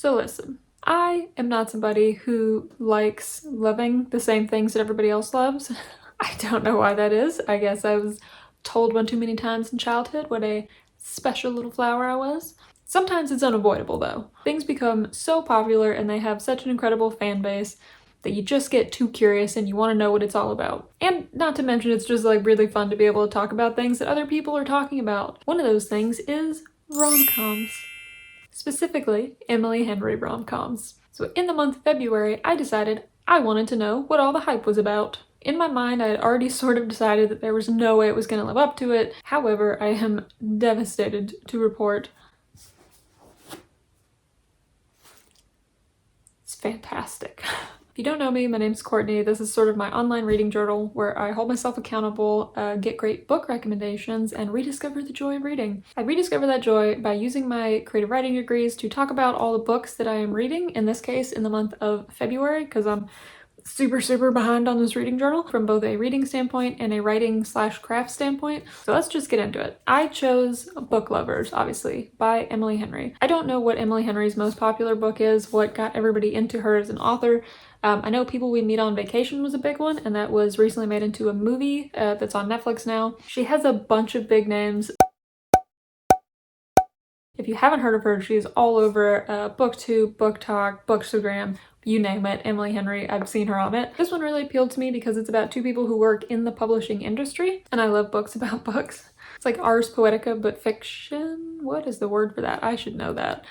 So listen, I am not somebody who likes loving the same things that everybody else loves. I don't know why that is. I guess I was told one too many times in childhood what a special little flower I was. Sometimes it's unavoidable though. Things become so popular and they have such an incredible fan base that you just get too curious and you want to know what it's all about. And not to mention, it's just like really fun to be able to talk about things that other people are talking about. One of those things is rom-coms. Specifically, Emily Henry rom-coms. So in the month of February, I decided I wanted to know what all the hype was about. In my mind, I had already sort of decided that there was no way it was going to live up to it. However, I am devastated to report it's fantastic. If you don't know me, my name's Courtney. This is sort of my online reading journal where I hold myself accountable, get great book recommendations, and rediscover the joy of reading. I rediscover that joy by using my creative writing degrees to talk about all the books that I am reading, in this case in the month of February, because I'm super behind on this reading journal from both a reading standpoint and a writing/craft standpoint. So let's just get into it. I chose Book Lovers, obviously, by Emily Henry. I don't know what Emily Henry's most popular book is, what got everybody into her as an author. I know People We Meet on Vacation was a big one, and that was recently made into a movie that's on Netflix now. She has a bunch of big names. If you haven't heard of her, she's all over BookTube, BookTok, Bookstagram, you name it, Emily Henry, I've seen her on it. This one really appealed to me because it's about two people who work in the publishing industry, and I love books about books. It's like Ars Poetica, but fiction? What is the word for that? I should know that.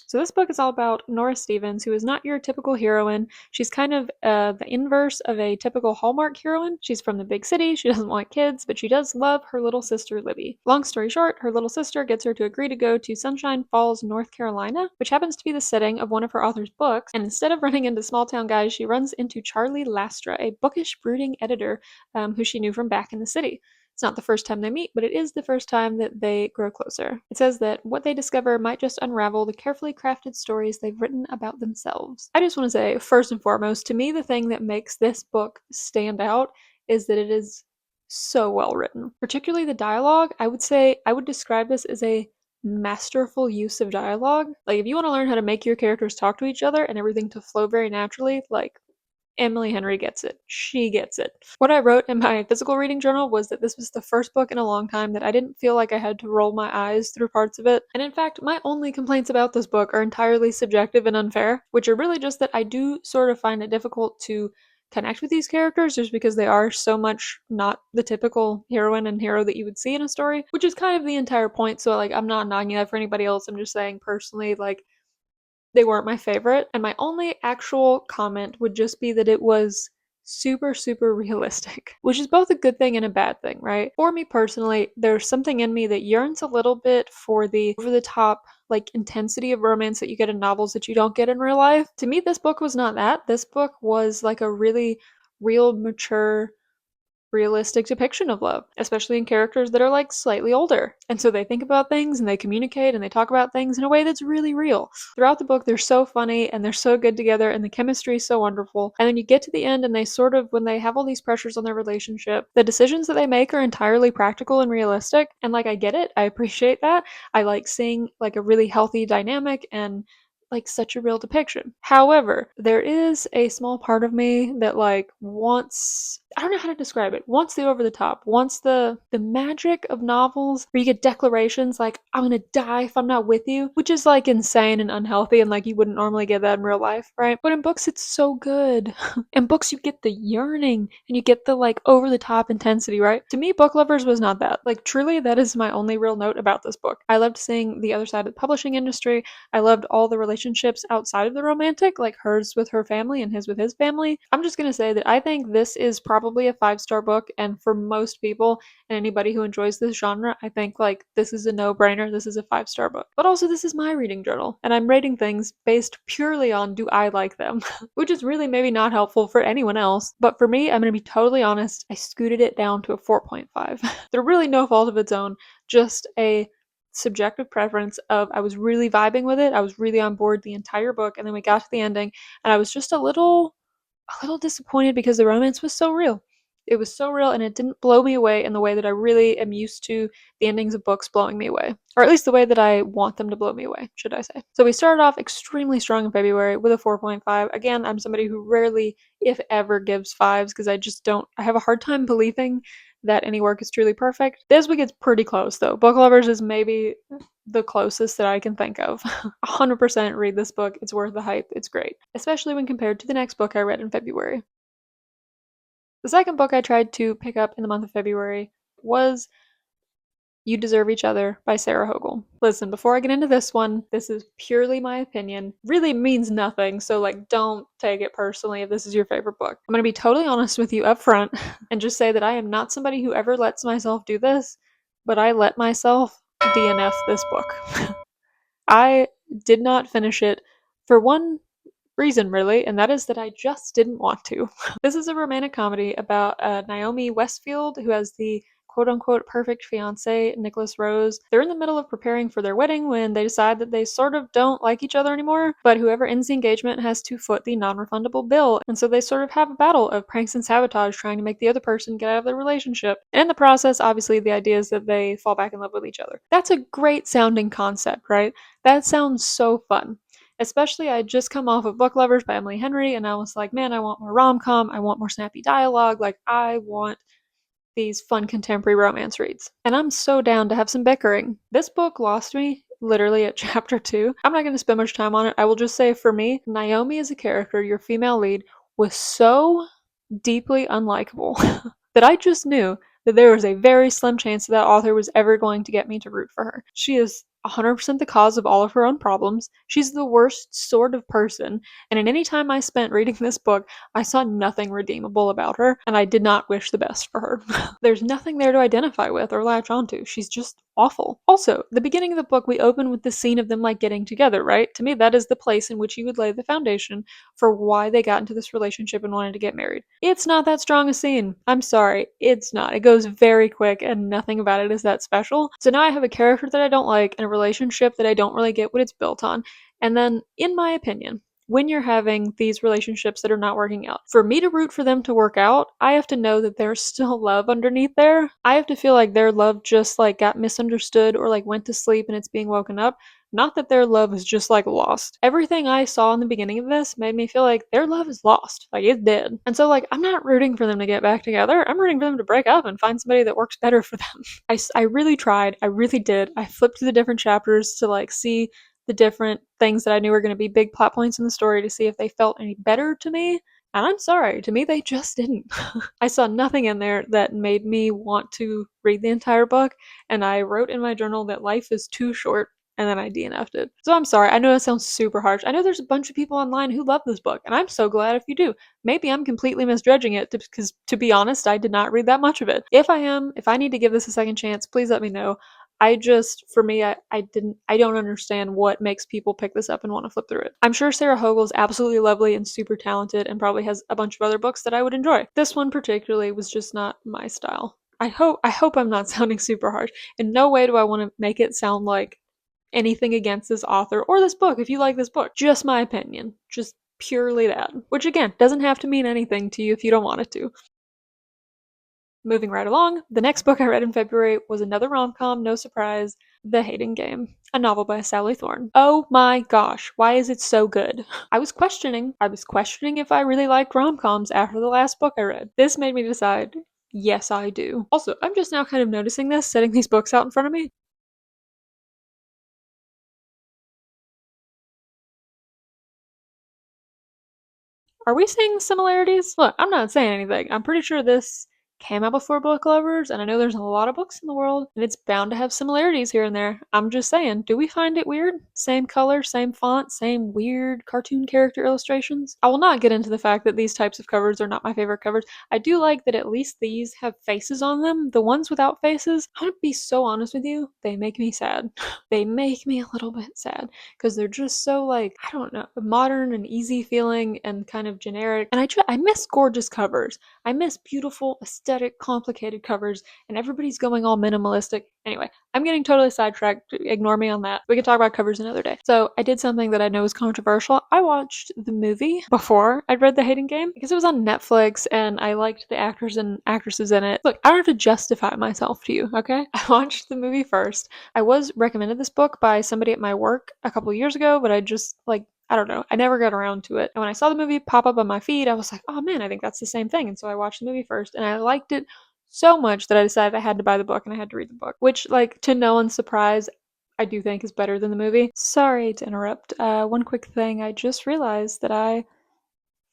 So this book is all about Nora Stevens, who is not your typical heroine. She's kind of the inverse of a typical Hallmark heroine. She's from the big city, she doesn't want kids, but she does love her little sister Libby. Long story short, her little sister gets her to agree to go to Sunshine Falls, North Carolina, which happens to be the setting of one of her author's books, and instead of running into small town guys, she runs into Charlie Lastra, a bookish, brooding editor who she knew from back in the city. It's not the first time they meet, but it is the first time that they grow closer. It says that what they discover might just unravel the carefully crafted stories they've written about themselves. I just want to say, first and foremost, to me, the thing that makes this book stand out is that it is so well written. Particularly the dialogue, I would describe this as a masterful use of dialogue. Like, if you want to learn how to make your characters talk to each other and everything to flow very naturally, like, Emily Henry gets it. She gets it. What I wrote in my physical reading journal was that this was the first book in a long time that I didn't feel like I had to roll my eyes through parts of it. And in fact, my only complaints about this book are entirely subjective and unfair, which are really just that I do sort of find it difficult to connect with these characters just because they are so much not the typical heroine and hero that you would see in a story, which is kind of the entire point. So like, I'm not knocking that for anybody else. I'm just saying personally, like, they weren't my favorite, and my only actual comment would just be that it was super realistic, which is both a good thing and a bad thing, right? For me personally, there's something in me that yearns a little bit for the over the top like intensity of romance that you get in novels that you don't get in real life. To me, this book was not that. This book was like a really real, mature, realistic depiction of love, especially in characters that are like slightly older. And so they think about things and they communicate and they talk about things in a way that's really real. Throughout the book, they're so funny and they're so good together and the chemistry is so wonderful. And then you get to the end and they sort of, when they have all these pressures on their relationship, the decisions that they make are entirely practical and realistic. And like, I get it. I appreciate that. I like seeing like a really healthy dynamic and like such a real depiction. However, there is a small part of me that like wants, I don't know how to describe it, wants the over the top, wants the magic of novels where you get declarations like, I'm gonna die if I'm not with you, which is like insane and unhealthy and like you wouldn't normally get that in real life, right? But in books it's so good. In books you get the yearning and you get the like over the top intensity, right? To me, Book Lovers was not that. Like truly that is my only real note about this book. I loved seeing the other side of the publishing industry. I loved all the relationships outside of the romantic, like hers with her family and his with his family. I'm just gonna say that I think this is probably a 5-star book, and for most people and anybody who enjoys this genre, I think like this is a no-brainer. This is a 5-star book. But also this is my reading journal, and I'm rating things based purely on do I like them, which is really maybe not helpful for anyone else. But for me, I'm gonna be totally honest, I scooted it down to a 4.5. They're really no fault of its own, just a subjective preference of I was really vibing with it. I was really on board the entire book, and then we got to the ending and I was just a little disappointed because the romance was so real. it was so real, and it didn't blow me away in the way that I really am used to the endings of books blowing me away. Or at least the way that I want them to blow me away, should I say. So we started off extremely strong in February with a 4.5. Again, I'm somebody who rarely, if ever, gives fives because I have a hard time believing that any work is truly perfect. This week it's pretty close though. Book Lovers is maybe the closest that I can think of. 100% read this book. It's worth the hype. It's great, especially when compared to the next book I read in February. The second book I tried to pick up in the month of February was You Deserve Each Other by Sarah Hogle. Listen, before I get into this one, this is purely my opinion. Really means nothing, so don't take it personally if this is your favorite book. I'm gonna be totally honest with you up front and just say that I am not somebody who ever lets myself do this, but I let myself DNF this book. I did not finish it for one reason, really, and that is that I just didn't want to. This is a romantic comedy about Naomi Westfield, who has the quote unquote perfect fiance, Nicholas Rose. They're in the middle of preparing for their wedding when they decide that they sort of don't like each other anymore, but whoever ends the engagement has to foot the non refundable bill. And so they sort of have a battle of pranks and sabotage trying to make the other person get out of their relationship. And in the process, obviously, the idea is that they fall back in love with each other. That's a great sounding concept, right? That sounds so fun. Especially, I just come off of Book Lovers by Emily Henry, and I was like, man, I want more rom-com, I want more snappy dialogue, I want these fun contemporary romance reads. And I'm so down to have some bickering. This book lost me literally at chapter 2. I'm not going to spend much time on it. I will just say, for me, Naomi as a character, your female lead, was so deeply unlikable that I just knew that there was a very slim chance that author was ever going to get me to root for her. She is 100% the cause of all of her own problems. She's the worst sort of person, and in any time I spent reading this book, I saw nothing redeemable about her, and I did not wish the best for her. There's nothing there to identify with or latch onto. She's just awful. Also, the beginning of the book, we open with the scene of them getting together, right? To me, that is the place in which you would lay the foundation for why they got into this relationship and wanted to get married. It's not that strong a scene. I'm sorry. It's not. It goes very quick and nothing about it is that special. So now I have a character that I don't like and a relationship that I don't really get what it's built on. And then, in my opinion, when you're having these relationships that are not working out, for me to root for them to work out, I have to know that there's still love underneath there. I have to feel like their love just got misunderstood or went to sleep and it's being woken up. Not that their love is just lost. Everything I saw in the beginning of this made me feel like their love is lost. It's dead. And so I'm not rooting for them to get back together. I'm rooting for them to break up and find somebody that works better for them. I really tried. I really did. I flipped through the different chapters to see the different things that I knew were going to be big plot points in the story to see if they felt any better to me. And I'm sorry, to me they just didn't. I saw nothing in there that made me want to read the entire book, and I wrote in my journal that life is too short, and then I DNF'd it. So I'm sorry, I know that sounds super harsh. I know there's a bunch of people online who love this book, and I'm so glad if you do. Maybe I'm completely misjudging it, because to be honest, I did not read that much of it. If I need to give this a second chance, please let me know. For me, I don't understand what makes people pick this up and want to flip through it. I'm sure Sarah Hogle is absolutely lovely and super talented and probably has a bunch of other books that I would enjoy. This one particularly was just not my style. I hope I'm not sounding super harsh. In no way do I want to make it sound like anything against this author or this book if you like this book. Just my opinion. Just purely that. Which again, doesn't have to mean anything to you if you don't want it to. Moving right along, the next book I read in February was another rom-com, no surprise, The Hating Game, a novel by Sally Thorne. Oh my gosh, why is it so good? I was questioning if I really liked rom-coms after the last book I read. This made me decide, yes I do. Also, I'm just now kind of noticing this, setting these books out in front of me. Are we seeing similarities? Look, I'm not saying anything. I'm pretty sure this came out before Book Lovers, and I know there's a lot of books in the world, and it's bound to have similarities here and there. I'm just saying, do we find it weird? Same color, same font, same weird cartoon character illustrations? I will not get into the fact that these types of covers are not my favorite covers. I do like that at least these have faces on them. The ones without faces, I'm gonna be so honest with you, they make me sad. They make me a little bit sad because they're just so I don't know, modern and easy feeling and kind of generic. And I miss gorgeous covers. I miss beautiful aesthetic aesthetic, complicated covers, and everybody's going all minimalistic. Anyway, I'm getting totally sidetracked. Ignore me on that. We can talk about covers another day. So I did something that I know is controversial. I watched the movie before I read The Hating Game because it was on Netflix and I liked the actors and actresses in it. Look, I don't have to justify myself to you, okay? I watched the movie first. I was recommended this book by somebody at my work a couple years ago, but I just I don't know. I never got around to it. And when I saw the movie pop up on my feed, I was like, oh man, I think that's the same thing. And so I watched the movie first and I liked it so much that I decided I had to buy the book and I had to read the book, which, like, to no one's surprise, I do think is better than the movie. Sorry to interrupt. One quick thing. I just realized that I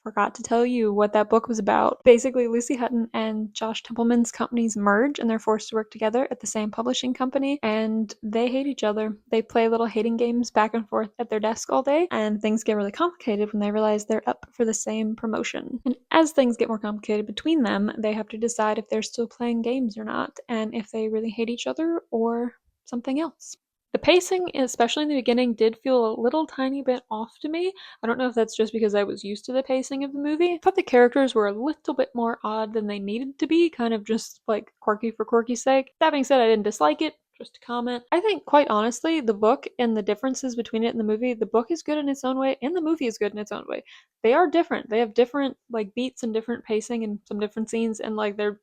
forgot to tell you what that book was about. Basically, Lucy Hutton and Josh Templeman's companies merge and they're forced to work together at the same publishing company, and they hate each other. They play little hating games back and forth at their desk all day, and things get really complicated when they realize they're up for the same promotion. And as things get more complicated between them, they have to decide if they're still playing games or not, and if they really hate each other or something else. The pacing, especially in the beginning, did feel a little tiny bit off to me. I don't know if that's just because I was used to the pacing of the movie. I thought the characters were a little bit more odd than they needed to be, kind of just like quirky for quirky's sake. That being said, I didn't dislike it. Just a comment. I think, quite honestly, the book and the differences between it and the movie, the book is good in its own way, and the movie is good in its own way. They are different. They have different like beats and different pacing and some different scenes, and like they're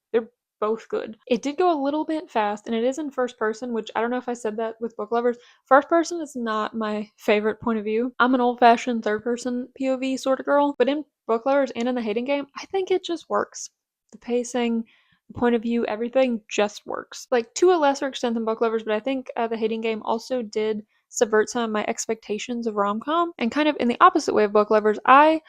both good. It did go a little bit fast, and it is in first person, which I don't know if I said that with book lovers. First person is not my favorite point of view. I'm an old-fashioned third person POV sort of girl, but in book lovers and in the hating game, I think it just works. The pacing, the point of view, everything just works. Like, to a lesser extent than book lovers, but I think the hating game also did subvert some of my expectations of rom-com, and kind of in the opposite way of book lovers, I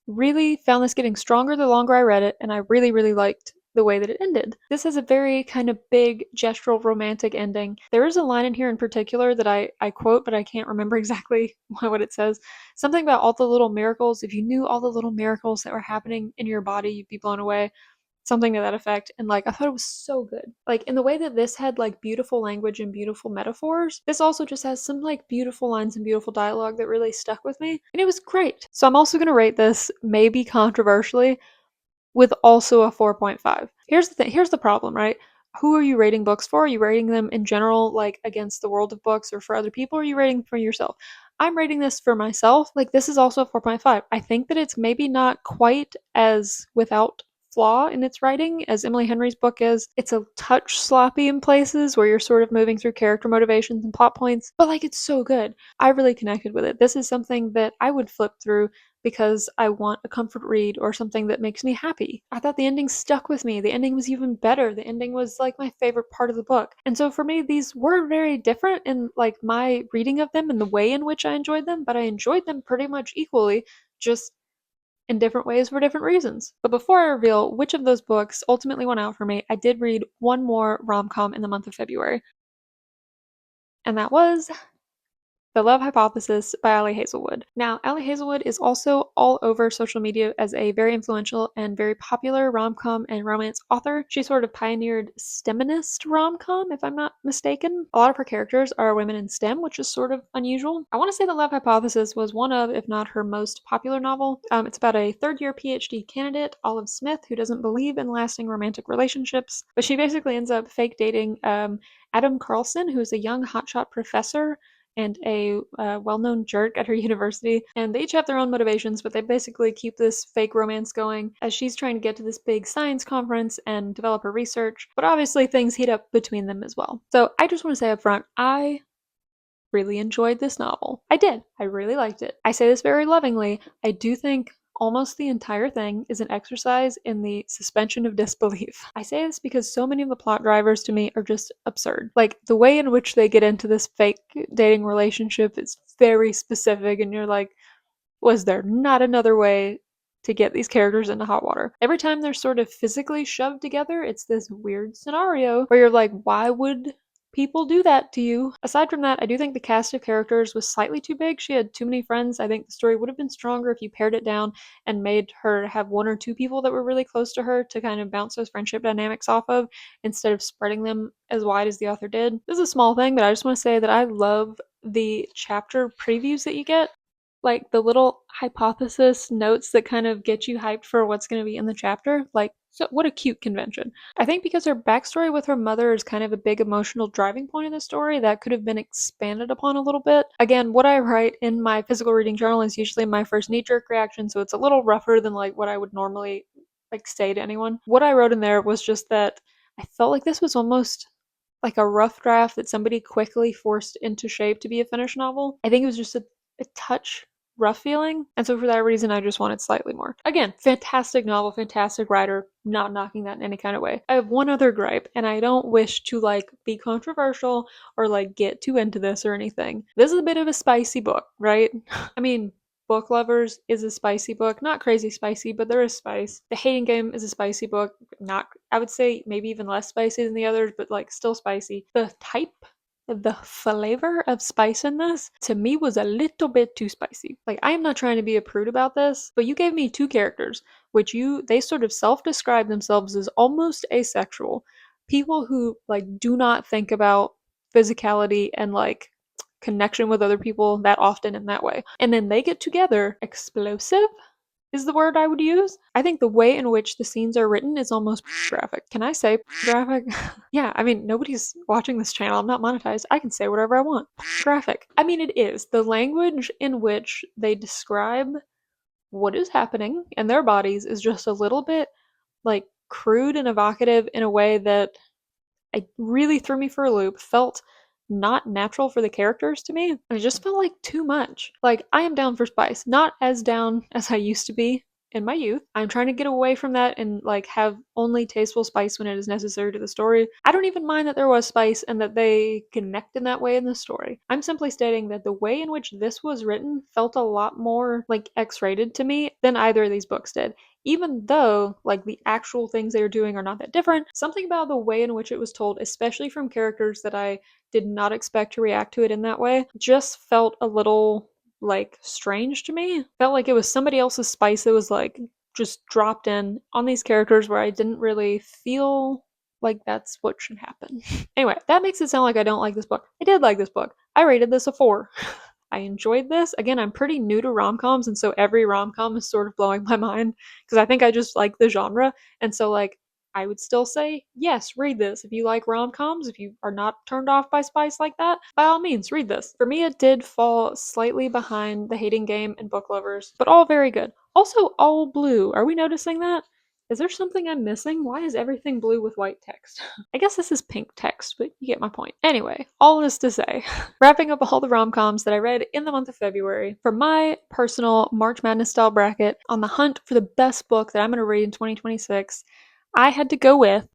really found this getting stronger the longer I read it, and I really, really liked the way that it ended. This has a very kind of big, gestural, romantic ending. There is a line in here in particular that I quote, but I can't remember exactly what it says. Something about all the little miracles. If you knew all the little miracles that were happening in your body, you'd be blown away. Something to that effect. And like, I thought it was so good. Like, in the way that this had like beautiful language and beautiful metaphors, this also just has some like beautiful lines and beautiful dialogue that really stuck with me, and it was great. So I'm also going to rate this, maybe controversially, with also a 4.5. Here's the thing, here's the problem, right? Who are you rating books for? Are you rating them in general, like against the world of books or for other people? Or are you rating for yourself? I'm rating this for myself. Like, this is also a 4.5. I think that it's maybe not quite as without flaw in its writing as Emily Henry's book is. It's a touch sloppy in places where you're sort of moving through character motivations and plot points, but like, it's so good. I really connected with it. This is something that I would flip through because I want a comfort read or something that makes me happy. I thought the ending stuck with me. The ending was even better. The ending was like my favorite part of the book. And so for me, these were very different in like my reading of them and the way in which I enjoyed them, but I enjoyed them pretty much equally, just in different ways for different reasons. But before I reveal which of those books ultimately won out for me, I did read one more rom-com in the month of February. And that was The Love Hypothesis by Ali Hazelwood. Now, Ali Hazelwood is also all over social media as a very influential and very popular rom-com and romance author. She sort of pioneered STEMinist rom-com, if I'm not mistaken. A lot of her characters are women in STEM, which is sort of unusual. I want to say The Love Hypothesis was one of, if not her most popular novel. It's about a third-year PhD candidate, Olive Smith, who doesn't believe in lasting romantic relationships, but she basically ends up fake dating Adam Carlson, who is a young hotshot professor and a well-known jerk at her university, and they each have their own motivations, but they basically keep this fake romance going as she's trying to get to this big science conference and develop her research, but obviously things heat up between them as well. So I just want to say up front, I really enjoyed this novel. I did. I really liked it. I say this very lovingly. I do think almost the entire thing is an exercise in the suspension of disbelief. I say this because so many of the plot drivers to me are just absurd. Like, the way in which they get into this fake dating relationship is very specific, and you're like, was there not another way to get these characters into hot water? Every time they're sort of physically shoved together, it's this weird scenario where you're like, why would people do that to you? Aside from that, I do think the cast of characters was slightly too big. She had too many friends. I think the story would have been stronger if you pared it down and made her have one or two people that were really close to her to kind of bounce those friendship dynamics off of, instead of spreading them as wide as the author did. This is a small thing, but I just want to say that I love the chapter previews that you get. Like, the little hypothesis notes that kind of get you hyped for what's going to be in the chapter. Like, So, what a cute convention. I think because her backstory with her mother is kind of a big emotional driving point of the story that could have been expanded upon a little bit. Again, what I write in my physical reading journal is usually my first knee jerk reaction, so it's a little rougher than like what I would normally like say to anyone. What I wrote in there was just that I felt like this was almost like a rough draft that somebody quickly forced into shape to be a finished novel. I think it was just a touch rough feeling, and so for that reason, I just wanted slightly more. Again, fantastic novel, fantastic writer, not knocking that in any kind of way. I have one other gripe, and I don't wish to like be controversial or like get too into this or anything. This is a bit of a spicy book, right? I mean, Book Lovers is a spicy book, not crazy spicy, but there is spice. The Hating Game is a spicy book, not, I would say maybe even less spicy than the others, but like still spicy. The flavor of spice in this to me was a little bit too spicy. Like, I am not trying to be a prude about this, but you gave me two characters which they sort of self-describe themselves as almost asexual, people who like do not think about physicality and like connection with other people that often in that way, and then they get together. Explosive is the word I would use. I think the way in which the scenes are written is almost graphic. Can I say graphic? Yeah, I mean, nobody's watching this channel. I'm not monetized. I can say whatever I want. Graphic. I mean, it is. The language in which they describe what is happening in their bodies is just a little bit like crude and evocative in a way that it really threw me for a loop, felt not natural for the characters to me. It just felt like too much. Like, I am down for spice, not as down as I used to be in my youth. I'm trying to get away from that and like have only tasteful spice when it is necessary to the story. I don't even mind that there was spice and that they connect in that way in the story. I'm simply stating that the way in which this was written felt a lot more like X-rated to me than either of these books did. Even though like the actual things they are doing are not that different, something about the way in which it was told, especially from characters that I did not expect to react to it in that way, just felt a little like strange to me. Felt like it was somebody else's spice that was like just dropped in on these characters where I didn't really feel like that's what should happen. Anyway, that makes it sound like I don't like this book. I did like this book. I rated this a 4. I enjoyed this. Again, I'm pretty new to rom-coms, and so every rom-com is sort of blowing my mind because I think I just like the genre. And so, like, I would still say, yes, read this. If you like rom-coms, if you are not turned off by spice like that, by all means, read this. For me, it did fall slightly behind The Hating Game and Book Lovers, but all very good. Also, all blue. Are we noticing that? Is there something I'm missing? Why is everything blue with white text? I guess this is pink text, but you get my point. Anyway, all this to say, wrapping up all the rom-coms that I read in the month of February, for my personal March Madness style bracket, on the hunt for the best book that I'm going to read in 2026, I had to go with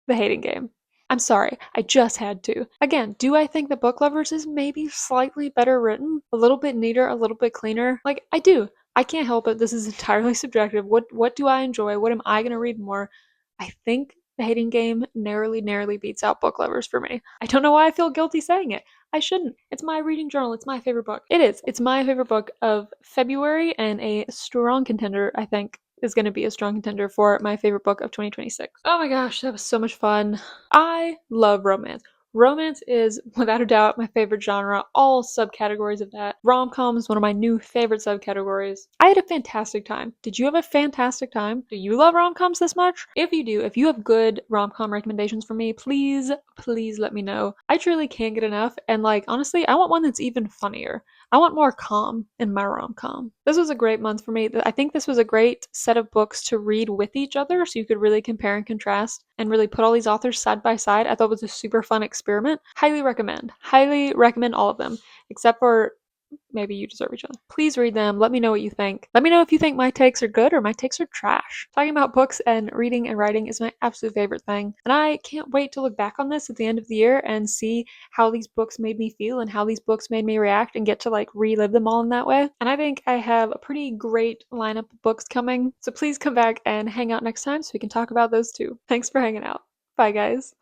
The Hating Game. I'm sorry, I just had to. Again, do I think that Book Lovers is maybe slightly better written? A little bit neater, a little bit cleaner? Like, I do. I can't help it. This is entirely subjective. What do I enjoy? What am I going to read more? I think The Hating Game narrowly beats out Book Lovers for me. I don't know why I feel guilty saying it. I shouldn't. It's my reading journal. It's my favorite book. It is. It's my favorite book of February and a strong contender, I think, is going to be a strong contender for my favorite book of 2026. Oh my gosh, that was so much fun. I love romance. Romance is, without a doubt, my favorite genre, all subcategories of that. Rom-com is one of my new favorite subcategories. I had a fantastic time. Did you have a fantastic time? Do you love rom-coms this much? If you do, if you have good rom-com recommendations for me, please let me know. I truly can't get enough, and like, honestly, I want one that's even funnier. I want more calm in my rom-com. This was a great month for me. I think this was a great set of books to read with each other so you could really compare and contrast and really put all these authors side by side. I thought it was a super fun experiment. Highly recommend. Highly recommend all of them, except for Maybe You Deserve Each Other. Please read them. Let me know what you think. Let me know if you think my takes are good or my takes are trash. Talking about books and reading and writing is my absolute favorite thing. And I can't wait to look back on this at the end of the year and see how these books made me feel and how these books made me react and get to like relive them all in that way. And I think I have a pretty great lineup of books coming. So please come back and hang out next time so we can talk about those too. Thanks for hanging out. Bye guys.